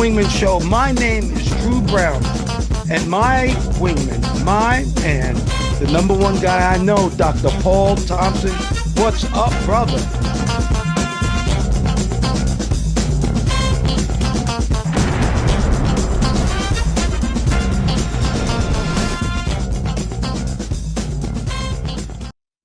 Wingman Show. My name is Drew Brown, and my wingman, my man, the number one guy I know, Dr. Paul Thompson. What's up, brother?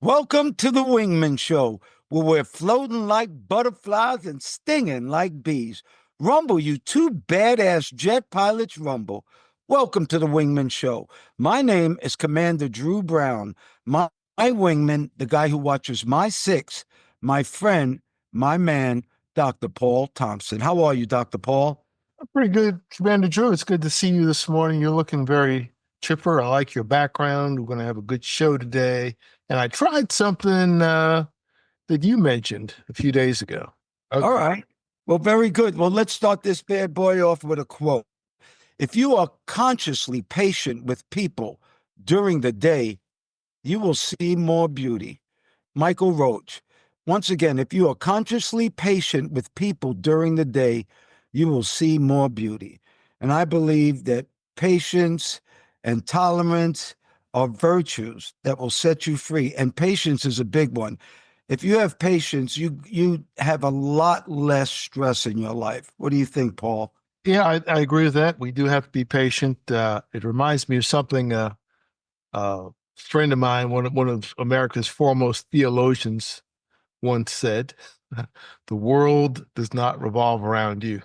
Welcome to the Wingman Show, where we're floating like butterflies and stinging like bees. Rumble, you two badass jet pilots, rumble. Welcome to the Wingman Show. My name is Commander Drew Brown. My wingman, the guy who watches my six, my friend, my man, Dr. Paul Thompson. How are you, Dr. Paul? Pretty good, Commander Drew. It's good to see you this morning. You're looking very chipper. I like your background. We're going to have a good show today. And I tried something that you mentioned a few days ago. Okay. All right. Well, very good. Well, let's start this bad boy off with a quote. If you are consciously patient with people during the day, you will see more beauty. Michael Roach. Once again, if you are consciously patient with people during the day, you will see more beauty. And I believe that patience and tolerance are virtues that will set you free. And patience is a big one. If you have patience, you have a lot less stress in your life. What do you think, Paul? Yeah, I agree with that. We do have to be patient. It reminds me of something a friend of mine, one of America's foremost theologians, once said, "The world does not revolve around you."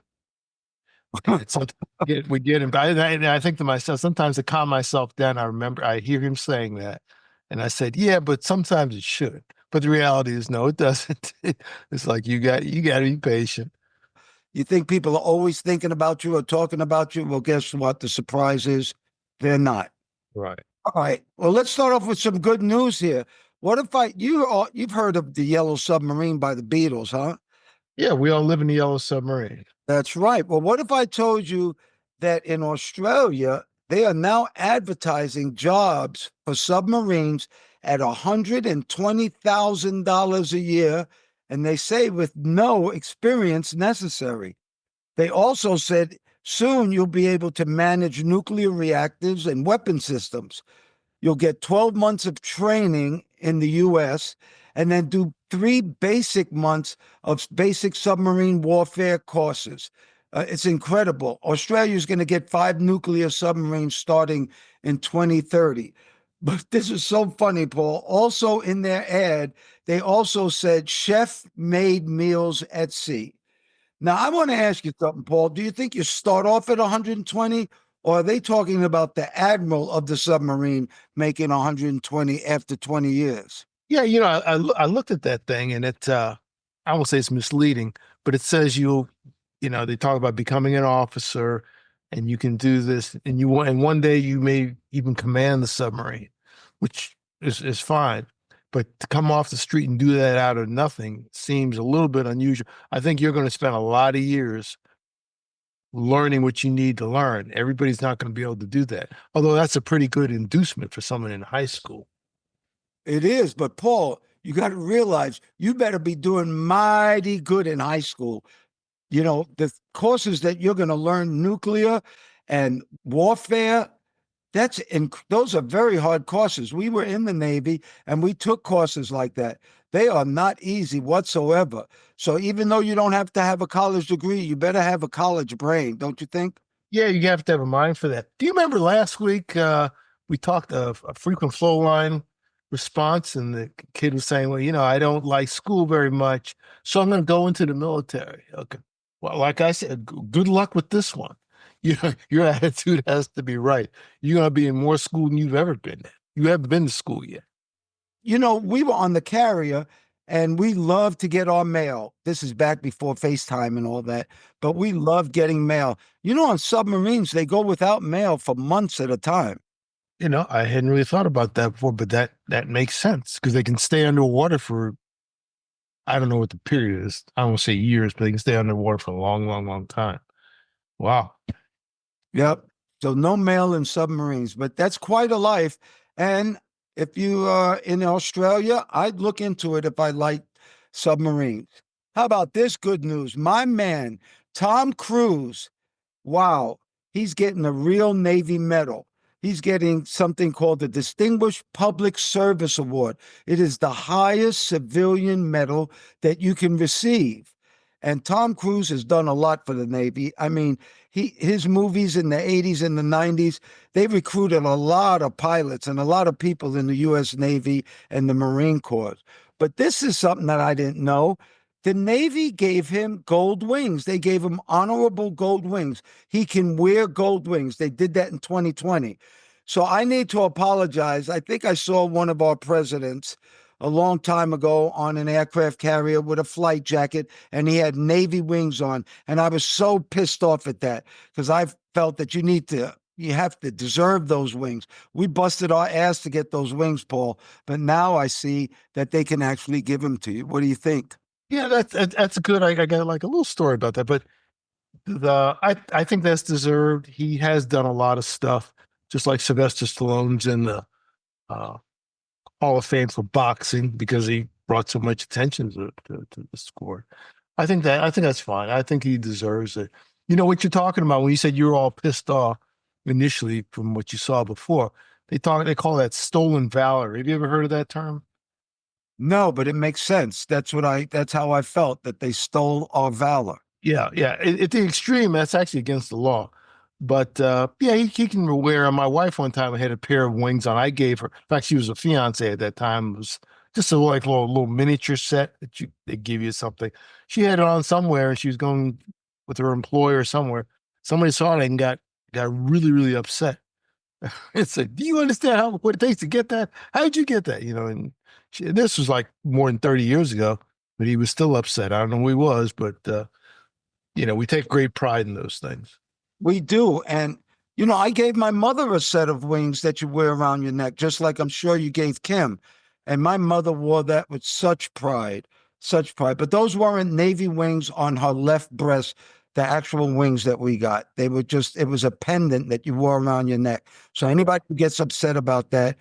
We get him. I think to myself, sometimes to calm myself down, I hear him saying that. And I said, yeah, but sometimes it should. But the reality is, no, it doesn't. It's like, you got to be patient. You think people are always thinking about you or talking about you? Well, guess what? The surprise is they're not. Right. All right. Well, let's start off with some good news here. What if you've heard of the Yellow Submarine by the Beatles, huh? Yeah, we all live in the Yellow Submarine. That's right. Well, what if I told you that in Australia, they are now advertising jobs for submarines at $120,000 a year, and they say with no experience necessary. They also said soon you'll be able to manage nuclear reactors and weapon systems. You'll get 12 months of training in the U.S. and then do 3 basic months of basic submarine warfare courses. It's incredible. Australia is going to get 5 nuclear submarines starting in 2030. But this is so funny, Paul. Also in their ad, they also said chef-made meals at sea. Now, I want to ask you something, Paul. Do you think you start off at 120, or are they talking about the admiral of the submarine making 120 after 20 years? Yeah, I looked at that thing, and I won't say it's misleading, but it says they talk about becoming an officer, and you can do this, and one day you may even command the submarine, which is fine. But to come off the street and do that out of nothing seems a little bit unusual. I think you're going to spend a lot of years learning what you need to learn. Everybody's not going to be able to do that. Although that's a pretty good inducement for someone in high school. It is, but Paul, you got to realize you better be doing mighty good in high school. You know, the courses that you're going to learn, nuclear and warfare, those are very hard courses. We were in the Navy and we took courses like that. They are not easy whatsoever. So even though you don't have to have a college degree, you better have a college brain, don't you think? Yeah, you have to have a mind for that. Do you remember last week we talked of a frequent flow line response, and the kid was saying, well, I don't like school very much, so I'm going to go into the military. Okay. Well, like I said, good luck with this one. Your attitude has to be right. You're going to be in more school than you've ever been in. You haven't been to school yet. We were on the carrier and we love to get our mail. This is back before FaceTime and all that, but we love getting mail. On submarines, they go without mail for months at a time. I hadn't really thought about that before, but that makes sense because they can stay underwater for, I don't know what the period is. I won't say years, but they can stay underwater for a long, long, long time. Wow. Yep. So no mail in submarines, but that's quite a life. And if you are in Australia, I'd look into it if I like submarines. How about this good news? My man, Tom Cruise, Wow, he's getting a real Navy medal. He's getting something called the Distinguished Public Service Award. It is the highest civilian medal that you can receive. And Tom Cruise has done a lot for the Navy. I mean, his movies in the 80s and the 90s, they recruited a lot of pilots and a lot of people in the US Navy and the Marine Corps. But this is something that I didn't know. The Navy gave him gold wings. They gave him honorable gold wings. He can wear gold wings. They did that in 2020. So I need to apologize. I think I saw one of our presidents a long time ago on an aircraft carrier with a flight jacket, and he had Navy wings on. And I was so pissed off at that because I felt that you have to deserve those wings. We busted our ass to get those wings, Paul, but now I see that they can actually give them to you. What do you think? Yeah, that's good. I got like a little story about that, but I think that's deserved. He has done a lot of stuff, just like Sylvester Stallone's in the uh, Hall of Fame for boxing because he brought so much attention to the sport. I think that's fine. I think he deserves it. You know what you're talking about when you said you were all pissed off initially from what you saw before. They call that stolen valor. Have you ever heard of that term? No, but it makes sense. That's how I felt that they stole our valor. Yeah, yeah. At the extreme, that's actually against the law. But yeah, he can wear them. My wife one time had a pair of wings on. I gave her. In fact, she was a fiance at that time. It was just a like little miniature set that they give you something. She had it on somewhere, and she was going with her employer somewhere. Somebody saw it and got really upset. And said, "Do you understand what it takes to get that? How did you get that?" You know, and this was like more than 30 years ago, but he was still upset. I don't know who he was, but we take great pride in those things. We do. And, I gave my mother a set of wings that you wear around your neck, just like I'm sure you gave Kim. And my mother wore that with such pride, such pride. But those weren't Navy wings on her left breast, the actual wings that we got. It was a pendant that you wore around your neck. So anybody who gets upset about that,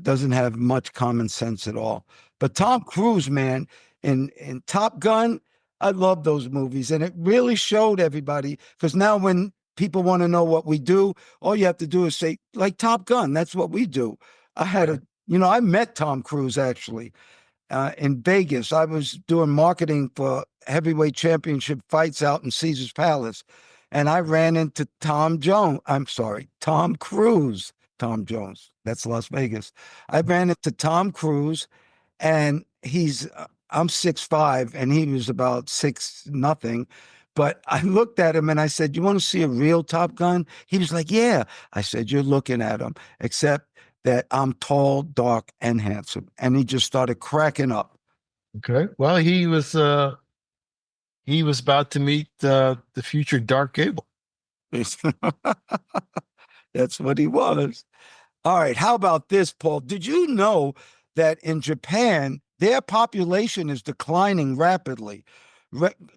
doesn't have much common sense at all. But Tom Cruise, man, in Top Gun, I love those movies, and it really showed everybody. Because now, when people want to know what we do, all you have to do is say, like Top Gun. That's what we do. I had a, I met Tom Cruise actually in Vegas. I was doing marketing for heavyweight championship fights out in Caesar's Palace. And I ran into Tom Jones. I'm sorry, Tom Cruise. Tom Jones. That's Las Vegas. I ran into Tom Cruise, and I'm 6'5", and he was about 6 nothing. But I looked at him and I said, "You want to see a real Top Gun?" He was like, "Yeah." I said, "You're looking at him, except that I'm tall, dark, and handsome." And he just started cracking up. Okay. Well, he was about to meet the future Dark Gable. That's what he was. All right. How about this, Paul? Did you know that in Japan, their population is declining rapidly?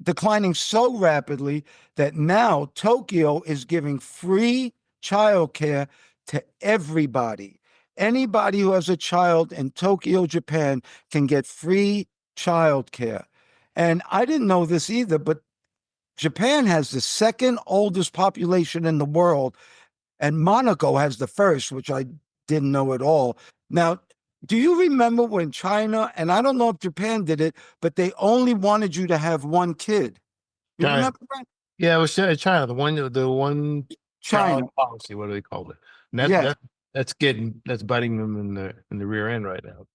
Declining so rapidly that now Tokyo is giving free childcare to everybody. Anybody who has a child in Tokyo, Japan, can get free childcare. And I didn't know this either, but Japan has the second oldest population in the world, and Monaco has the first, which I didn't know at all. Now, do you remember when China, and I don't know if Japan did it, but they only wanted you to have one kid? You China. remember that? Yeah, it was China, the one child China. policy, what do they call it? And Yes. that's biting them in the rear end right now.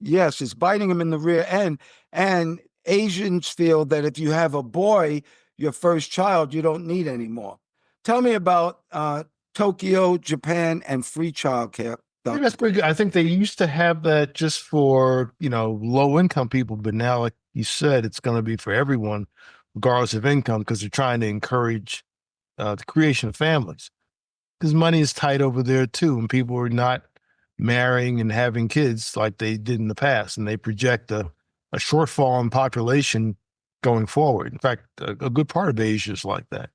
Yes, it's biting them in the rear end. And Asians feel that if you have a boy, your first child, you don't need anymore. Tell me about Tokyo, Japan, and free childcare. I think that's pretty good. I think they used to have that just for, low income people, but now, like you said, it's going to be for everyone, regardless of income, because they're trying to encourage the creation of families. Because money is tight over there too, and people are not marrying and having kids like they did in the past, and they project a shortfall in population going forward. In fact, a good part of Asia is like that.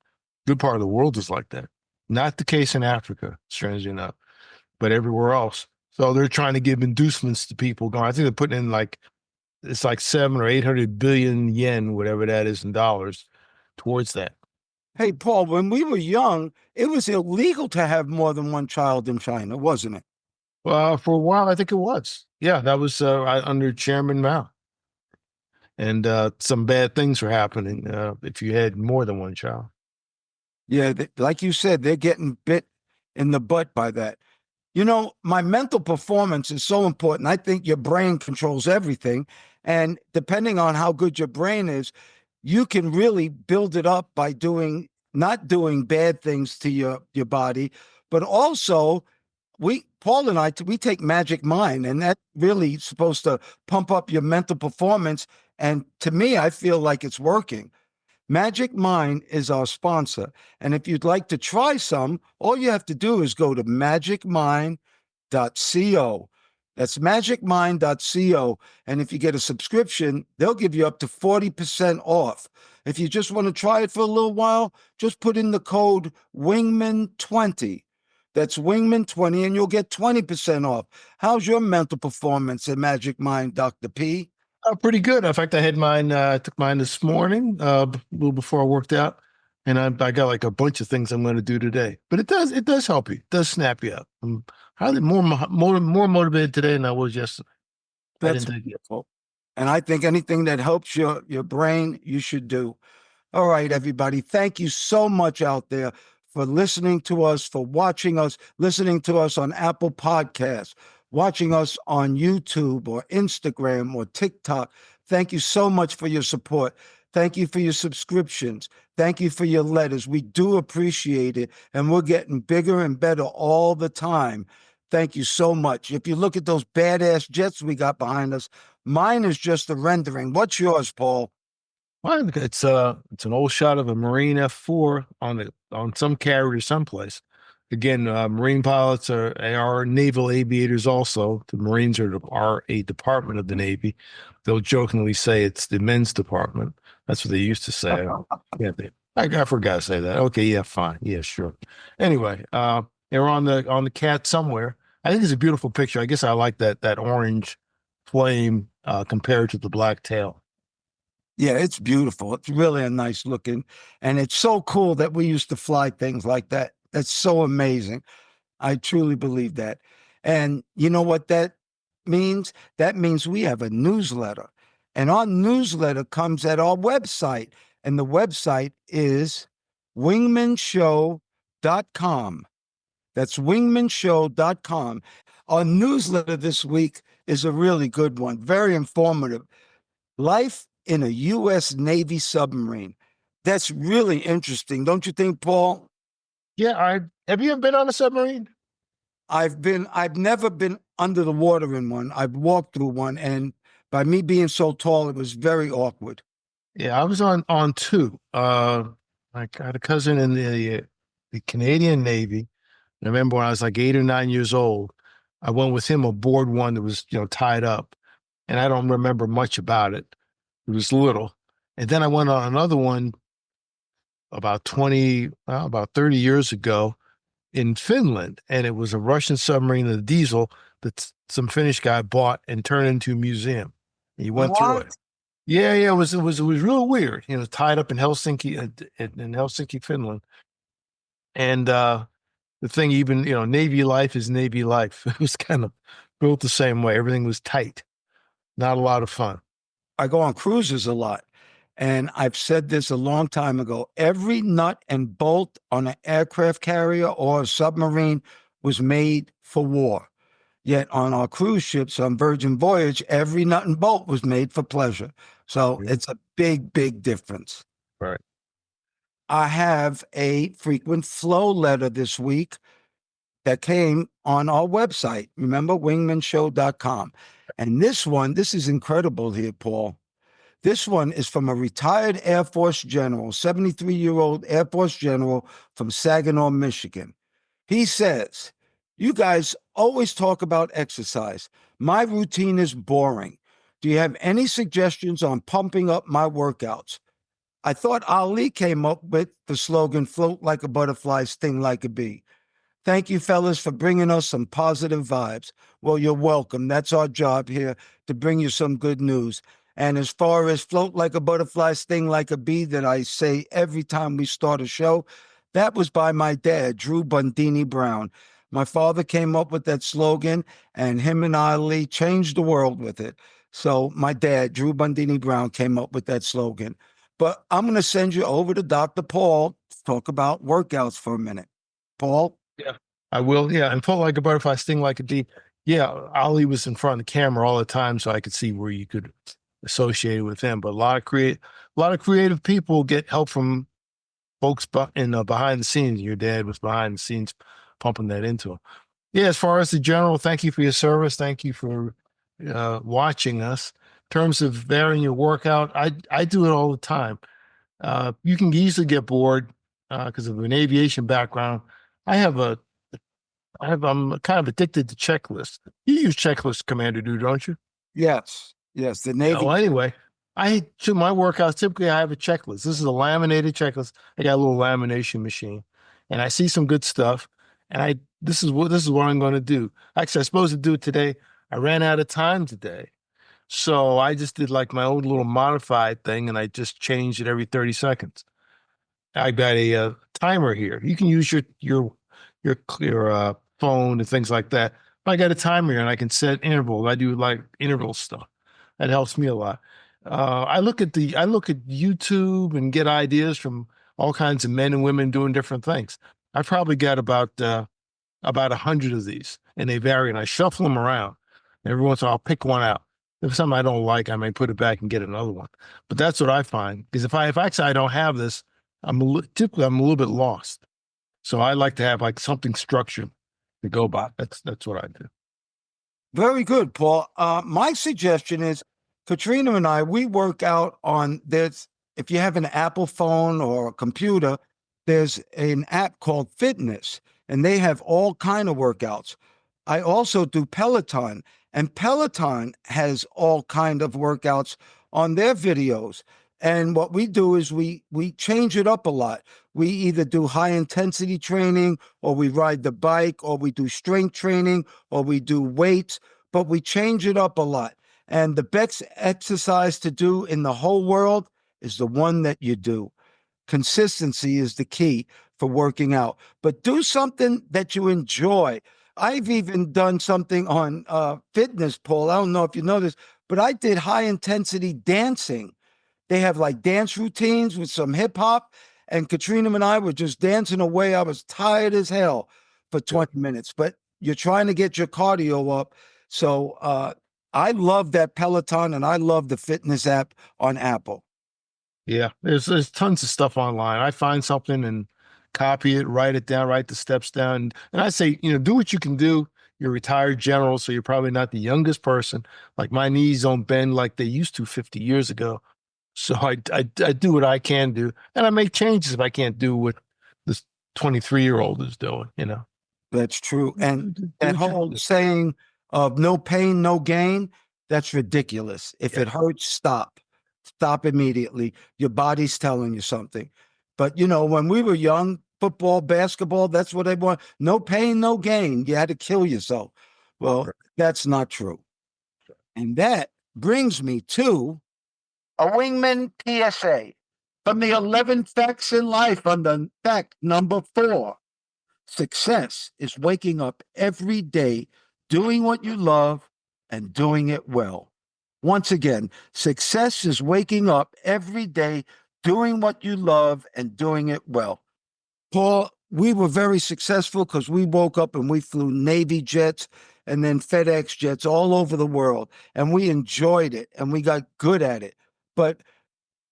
Good part of the world is like that. Not the case in Africa, strangely enough, but everywhere else. So they're trying to give inducements to people going. I think they're putting in it's like 700 or 800 billion yen, whatever that is in dollars, towards that. Hey, Paul, when we were young, it was illegal to have more than one child in China, wasn't it? Well, for a while, I think it was. Yeah, that was under Chairman Mao. And some bad things were happening if you had more than one child. Yeah, like you said, they're getting bit in the butt by that. You know, my mental performance is so important. I think your brain controls everything. And depending on how good your brain is, you can really build it up by doing not doing bad things to your body, but also we Paul and I we take Magic Mind, and that really supposed to pump up your mental performance. And to me, I feel like it's working. Magic Mind is our sponsor. And if you'd like to try some, all you have to do is go to magicmind.co. That's magicmind.co. And if you get a subscription, they'll give you up to 40% off. If you just want to try it for a little while, just put in the code Wingman20. That's Wingman20, and you'll get 20% off. How's your mental performance at Magic Mind, Dr. P? Pretty good. In fact, I had mine. I took mine this morning, a little before I worked out, and I got like a bunch of things I'm going to do today. But it does help you. It does snap you up. I'm highly more motivated today than I was yesterday. I That's didn't take it. beautiful. And I think anything that helps your brain, you should do. All right, everybody. Thank you so much out there for listening to us, for watching us, listening to us on Apple Podcasts, watching us on YouTube or Instagram or TikTok. Thank you so much for your support. Thank you for your subscriptions. Thank you for your letters. We do appreciate it. And we're getting bigger and better all the time. Thank you so much. If you look at those badass jets we got behind us, mine is just a rendering. What's yours, Paul? Well, it's an old shot of a Marine F4 on some carrier someplace. Again, Marine pilots are naval aviators also. The Marines are a department of the Navy. They'll jokingly say it's the men's department. That's what they used to say. Yeah, I forgot to say that. Okay, yeah, fine. Yeah, sure. Anyway, they're on the cat somewhere. I think it's a beautiful picture. I guess I like that orange flame compared to the black tail. Yeah, it's beautiful. It's really a nice looking, and it's so cool that we used to fly things like that. That's so amazing. I truly believe that. And you know what that means? That means we have a newsletter. And our newsletter comes at our website. And the website is wingmanshow.com. That's wingmanshow.com. Our newsletter this week is a really good one, very informative. Life in a U.S. Navy submarine. That's really interesting, don't you think, Paul? Yeah, I have you ever been on a submarine? I've never been under the water in one. I've walked through one, and by me being so tall, it was very awkward. Yeah, I was on two. I got a cousin in the Canadian Navy. And I remember when I was like 8 or 9 years old, I went with him aboard one that was tied up, and I don't remember much about it. It was little, and then I went on another one about 30 years ago in Finland, and it was a Russian submarine, a diesel that some Finnish guy bought and turned into a museum. He went through it. What? Yeah, yeah, it was real weird. Tied up in Helsinki, in Helsinki, Finland, and the thing, even Navy life is Navy life. It was kind of built the same way. Everything was tight, not a lot of fun. I go on cruises a lot, and I've said this a long time ago. Every nut and bolt on an aircraft carrier or a submarine was made for war. Yet on our cruise ships on Virgin Voyage, every nut and bolt was made for pleasure. So Yeah. it's a big, big difference. Right. I have a frequent flow letter this week that came on our website. Remember, wingmanshow.com. And this is incredible here, Paul. This one is from a retired Air Force general, 73-year-old Air Force general from Saginaw, Michigan. He says, "You guys always talk about exercise. My routine is boring. Do you have any suggestions on pumping up my workouts? I thought Ali came up with the slogan, float like a butterfly, sting like a bee. Thank you, fellas, for bringing us some positive vibes." Well, you're welcome. That's our job here, to bring you some good news. And as far as float like a butterfly, sting like a bee, that I say every time we start a show, that was by my dad, Drew Bundini Brown. My father came up with that slogan, and him and Ali changed the world with it. So my dad, Drew Bundini Brown, came up with that slogan. But I'm going to send you over to Dr. Paul to talk about workouts for a minute. Paul? Yeah, I will. Yeah, and float like a butterfly, sting like a bee. Yeah, Ali was in front of the camera all the time, so I could see where you could associate it with him. But a lot of creative people get help from folks in behind the scenes. Your dad was behind the scenes, pumping that into him. Yeah, as far as the general, thank you for your service. Thank you for watching us. In terms of varying your workout, I do it all the time. You can easily get bored because of an aviation background. I have a I'm kind of addicted to checklists. You use checklists, Commander, don't you? Yes. Yes. The Yeah, Navy. well, anyway, I to my workouts, typically I have a checklist. This is a laminated checklist. I got a little lamination machine and I see some good stuff. And this is what I'm going to do. Actually, I was supposed to do it today. I ran out of time today. So I just did like my own little modified thing and I just changed it every 30 seconds. I got a timer here. You can use your phone and things like that. I got a timer here and I can set intervals. I do like interval stuff. That helps me a lot. I look at YouTube and get ideas from all kinds of men and women doing different things. I probably got about 100 of these, and they vary. And I shuffle them around. Every once in a while, I'll pick one out. If something I don't like, I may put it back and get another one. But that's what I find because if actually I don't have this, typically I'm a little bit lost. So I like to have like something structured to go by. That's what I do. Very good, Paul. My suggestion is Katrina and I, we work out on this. If you have an Apple phone or a computer, there's an app called Fitness, and they have all kind of workouts. I also do Peloton, and Peloton has all kind of workouts on their videos. And what we do is we change it up a lot. We either do high intensity training, or we ride the bike, or we do strength training, or we do weights, but we change it up a lot. And the best exercise to do in the whole world is the one that you do. Consistency is the key for working out, but do something that you enjoy. I've even done something on fitness, Paul. I don't know if you know this, but I did high intensity dancing. They have like dance routines with some hip hop. And Katrina and I were just dancing away. I was tired as hell for 20 minutes, but you're trying to get your cardio up. So I love that Peloton and I love the fitness app on Apple. Yeah, there's tons of stuff online. I find something and copy it, write it down, write the steps down. And I say, do what you can do. You're a retired general, so you're probably not the youngest person. Like my knees don't bend like they used to 50 years ago. So I do what I can do, and I make changes if I can't do what this 23-year-old is doing. That's true. And Do that what you can whole do. saying of no pain, no gain, that's ridiculous. If Yeah. it hurts, stop. Stop immediately. Your body's telling you something. But when we were young, football, basketball, that's what they want. No pain, no gain. You had to kill yourself. Well, Right. that's not true. And that brings me to a Wingman PSA from the 11 facts in life on the fact number 4. Success is waking up every day, doing what you love and doing it well. Once again, success is waking up every day, doing what you love and doing it well. Paul, we were very successful because we woke up and we flew Navy jets and then FedEx jets all over the world, and we enjoyed it and we got good at it. But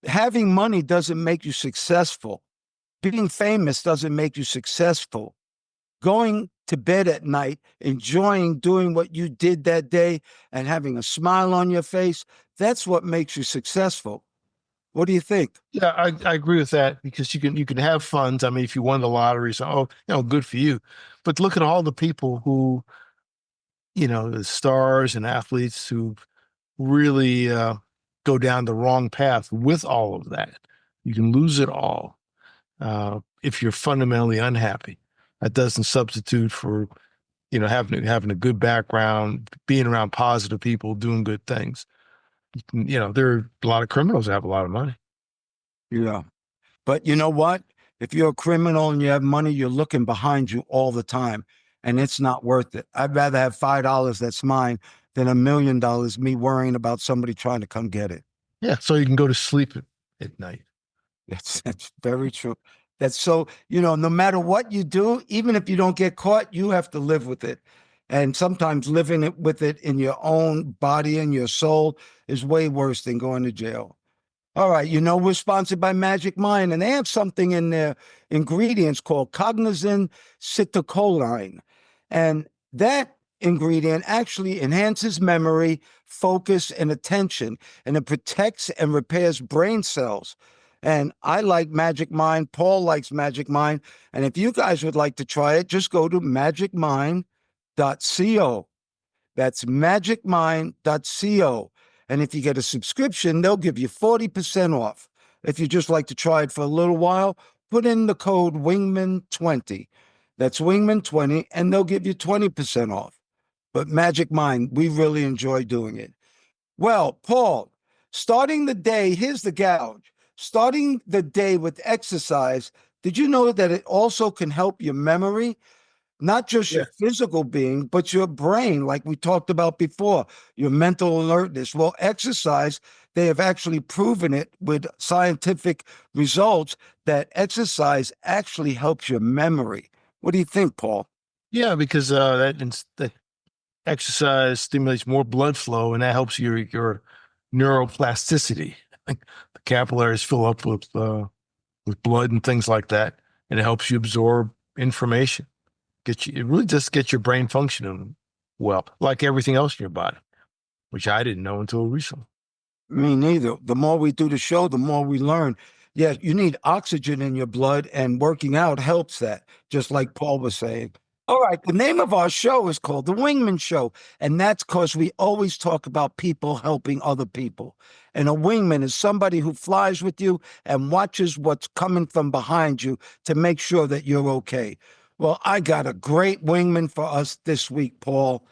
having money doesn't make you successful. Being famous doesn't make you successful. Going to bed at night, enjoying doing what you did that day and having a smile on your face, that's what makes you successful. What do you think? Yeah, I agree with that because you can have funds. I mean, if you won the lottery, so good for you. But look at all the people who, the stars and athletes who really go down the wrong path with all of that. You can lose it all if you're fundamentally unhappy. That doesn't substitute for, having a good background, being around positive people, doing good things. There are a lot of criminals that have a lot of money. Yeah. But you know what? If you're a criminal and you have money, you're looking behind you all the time, and it's not worth it. I'd rather have $5 that's mine than $1 million me worrying about somebody trying to come get it. Yeah, so you can go to sleep at night. That's very true. That's so, no matter what you do, even if you don't get caught, you have to live with it. And sometimes living it with it in your own body and your soul is way worse than going to jail. All right, we're sponsored by Magic Mind, and they have something in their ingredients called cognizin citicoline. And that ingredient actually enhances memory, focus, and attention, and it protects and repairs brain cells. And I like Magic Mind. Paul likes Magic Mind. And if you guys would like to try it, just go to magicmind.co. That's magicmind.co. And if you get a subscription, they'll give you 40% off. If you just like to try it for a little while, put in the code Wingman20. That's Wingman20, and they'll give you 20% off. But Magic Mind, we really enjoy doing it. Well, Paul, starting the day, here's the gouge. Starting the day with exercise, did you know that it also can help your memory? Not just your Yeah. physical being, but your brain, like we talked about before, your mental alertness. Well, exercise, they have actually proven it with scientific results that exercise actually helps your memory. What do you think, Paul? Yeah, because that exercise stimulates more blood flow, and that helps your neuroplasticity. The capillaries fill up with blood and things like that, and it helps you absorb information. It really just gets your brain functioning well, like everything else in your body, which I didn't know until recently. Me neither. The more we do the show, the more we learn. Yeah, you need oxygen in your blood, and working out helps that, just like Paul was saying. All right, the name of our show is called The Wingman Show, and that's because we always talk about people helping other people. And a wingman is somebody who flies with you and watches what's coming from behind you to make sure that you're okay. Well, I got a great wingman for us this week, Paul.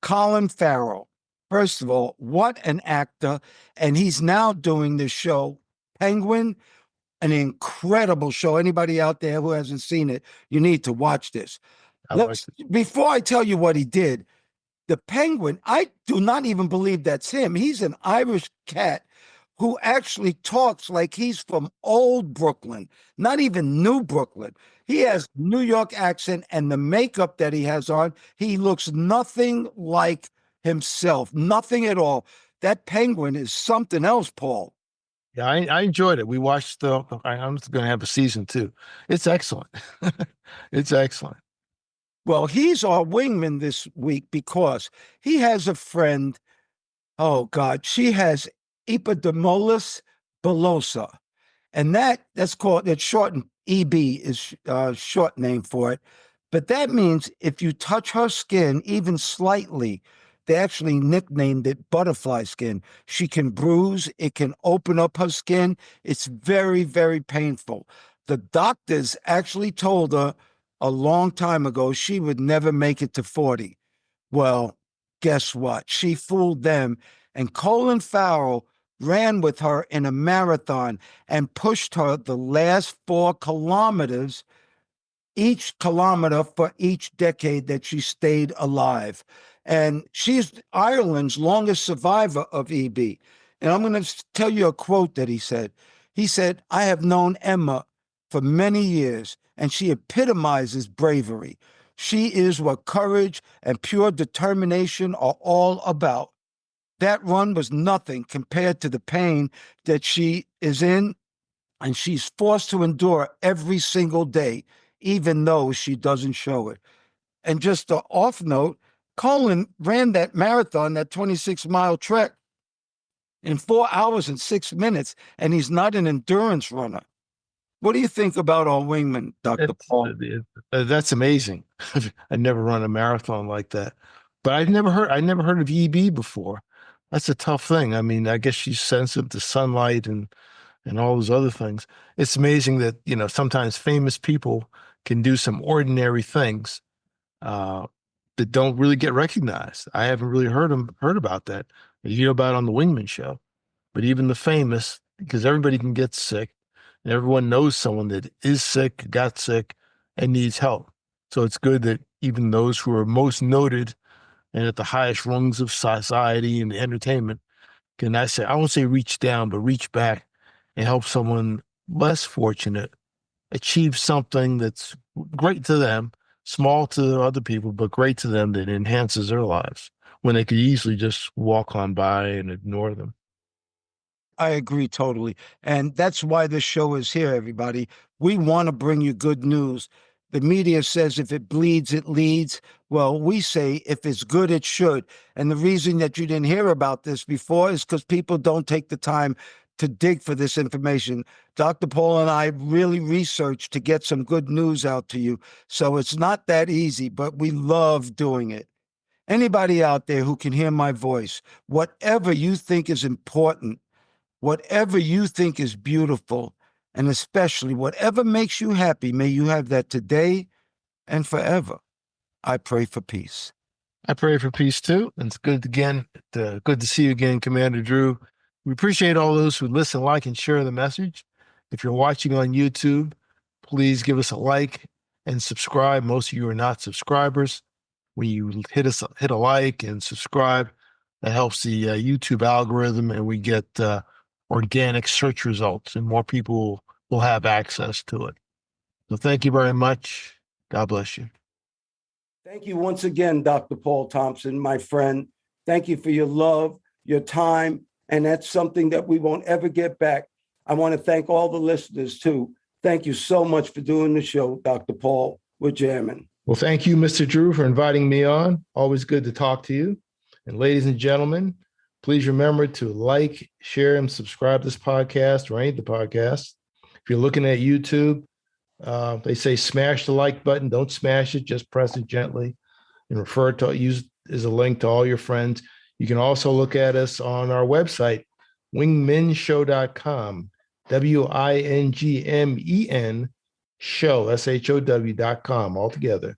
Colin Farrell. First of all, what an actor. And he's now doing this show, Penguin, an incredible show. Anybody out there who hasn't seen it, you need to watch this. I like it. Before I tell you what he did, the Penguin, I do not even believe that's him. He's an Irish cat who actually talks like he's from old Brooklyn, not even New Brooklyn. He has New York accent, and the makeup that he has on, he looks nothing like himself, nothing at all. That Penguin is something else, Paul. Yeah, I enjoyed it. We watched I'm going to have a season two. It's excellent. It's excellent. Well, he's our wingman this week because he has a friend. Oh God, she has epidermolysis bullosa, and that's called it's shortened EB is short name for it. But that means if you touch her skin even slightly, they actually nicknamed it butterfly skin. She can bruise, it can open up her skin. It's very, very painful. The doctors actually told her a long time ago she would never make it to 40. Well, guess what? She fooled them, and Colin Farrell ran with her in a marathon and pushed her the last 4 kilometers, each kilometer for each decade that she stayed alive. And she's Ireland's longest survivor of EB. And I'm going to tell you a quote that he said. He said, I have known Emma for many years, and she epitomizes bravery. She is what courage and pure determination are all about. That run was nothing compared to the pain that she is in, and she's forced to endure every single day, even though she doesn't show it. And just an off note, Colin ran that marathon, that 26-mile trek, in 4 hours and 6 minutes, and he's not an endurance runner. What do you think about our wingman, Dr. Paul? That's amazing. I never run a marathon like that, but I never heard of EB before. That's a tough thing. I mean, I guess she's sensitive to sunlight and all those other things. It's amazing that, sometimes famous people can do some ordinary things uh, that don't really get recognized. I haven't really heard about that. You hear about it on the Wingman show, but even the famous, because everybody can get sick and everyone knows someone that is sick, got sick, and needs help. So it's good that even those who are most noted and at the highest rungs of society and entertainment can, I won't say reach down, but reach back and help someone less fortunate achieve something that's great to them, small to other people, but great to them that enhances their lives when they could easily just walk on by and ignore them. I agree totally. And that's why this show is here, everybody. We want to bring you good news. The media says if it bleeds, it leads. Well, we say if it's good, it should. And the reason that you didn't hear about this before is because people don't take the time to dig for this information. Dr. Paul and I really researched to get some good news out to you. So it's not that easy, but we love doing it. Anybody out there who can hear my voice, whatever you think is important, whatever you think is beautiful, and especially whatever makes you happy, may you have that today and forever. I pray for peace. I pray for peace too. And it's good to see you again, Commander Drew. We appreciate all those who listen, like, and share the message. If you're watching on YouTube, please give us a like and subscribe. Most of you are not subscribers. When you hit a like and subscribe, that helps the YouTube algorithm, and we get organic search results, and more people will have access to it. So thank you very much. God bless you. Thank you once again, Dr. Paul Thompson, my friend. Thank you for your love, your time, and that's something that we won't ever get back. I want to thank all the listeners, too. Thank you so much for doing the show, Dr. Paul. We're jamming. Well, thank you, Mr. Drew, for inviting me on. Always good to talk to you. And ladies and gentlemen, please remember to like, share, and subscribe to this podcast or any of the podcasts. If you're looking at YouTube, they say smash the like button. Don't smash it. Just press it gently and use as a link to all your friends. You can also look at us on our website, wingmenshow.com, WINGMEN show, SHOW.com, altogether,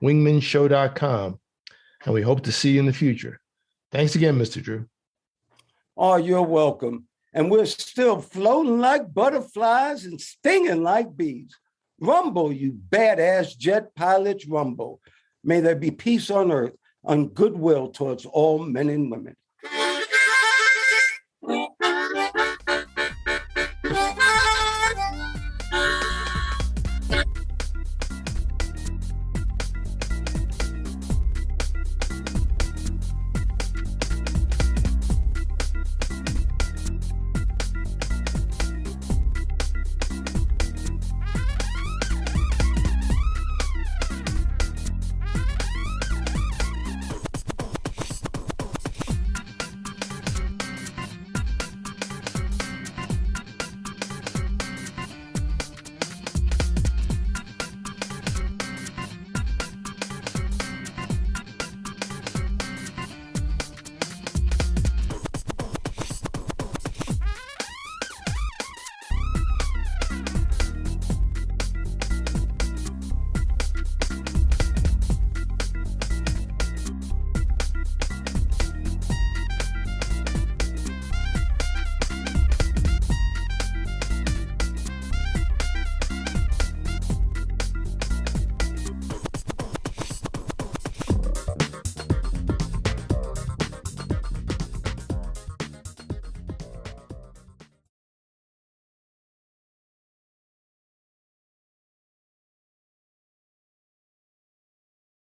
wingmenshow.com. And we hope to see you in the future. Thanks again, Mr. Drew. Oh, you're welcome. And we're still floating like butterflies and stinging like bees. Rumble, you badass jet pilots, rumble. May there be peace on earth and goodwill towards all men and women.